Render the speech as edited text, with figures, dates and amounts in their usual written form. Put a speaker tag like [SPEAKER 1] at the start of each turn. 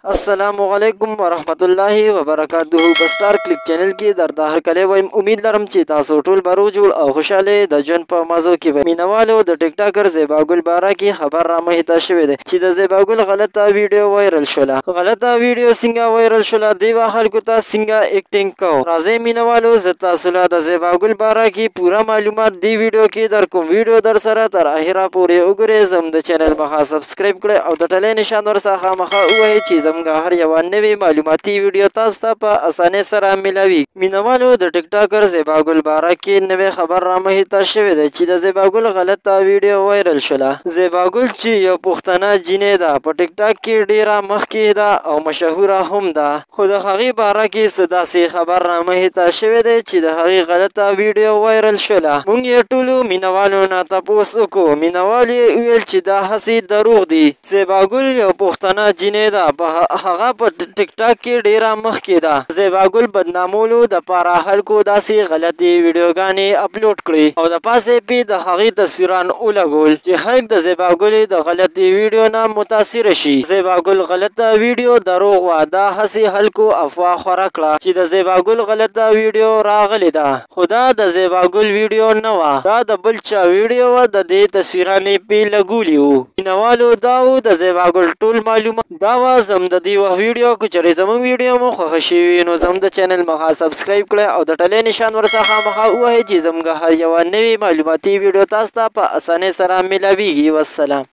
[SPEAKER 1] अस्सलामु अलैकुम वरहमतुल्लाहि वबरकातुहू په سٹار کلیک چینل کې درته هرکلی وایم. امید لرم چې تاسو ټول به روغ جوړ او خوشحاله د ژوند په مزو کې به مینوالو د ټیک ټاکر زیبا ګل باره کې خبر را مخته شوی دی چې د زیبا ګل غلطه ویډیو وایرل شوله. غلطه ویډیو څنګه وایرل شوله دیوا خلکو ته څنګه اکټینګ کو. راځئ مینوالو زه تاسو له د زیبا ګل باره کې پوره معلومات دی ویډیو کې در کوم. ویډیو در سره تر اخره پورې وګورئ. زم د چینل مخه سبسکرایب کړئ او د ټلې نشان ورڅخه مخه ووهئ چې زموږ هر یوه نوې معلوماتي ویډیو تاسو ته په اسانۍ سره ملوي. مینوالو د ټیک ټاکر زیبا ګل باره کې نوې خبر را مخته شوی دی چې د زیبا ګل غلطه ویډیو وایرل شوله. زیبا ګل چې یو پښتنه جینۍ ده په ټیک ټاک کې ډیره مخکې ده او مشهوره هم ده، خو د هغې باره کې څه داسې خبر را مخته شوی دی چې د هغې غلطه ویډیو وایرل شوله. موږ یې ټولو مینوالو نه تپوس وکړو. مینوال یې وویل چې دا هسې دروغ دي. زیبا ګل یو پښتنه جینۍ ده، هغه په ټیک ټاک کې ډیره مخکې ده. زیبا ګل بدنامولو دپاره خلکو داسې غلطې ویډیوګانې اپلوډ کړې او د پاسه پې د هغې تصویران ولګول چې خلک د زیبا ګلې د غلطې ویډیو نه متاثره شي. زیبا ګل غلطه ویډیو دروغ وه. دا هسې خلکو افوا خوره کړه چې د زیبا ګل غلطه ویډیو راغلې ده، خو دا د زیبا ګل ویډیو نه وه، دا د بل چا ویډیو وه. د دې تصویرانې پې لګولي وو. مینوالو دا و د زیبا ګل ټول معلومات. دا وه زم د دې وخت ویډیو. که چېرې زموږ ویډیو مو خوښه شوي نو زموږ د چینل مخه سبسکرایب کړئ او د ټلې نشان ورڅخه مخه ووهئ چې زموږ هر یوه نوې معلوماتي ویډیو تاسو ته په اسانۍ سره ملویږي. والسلام.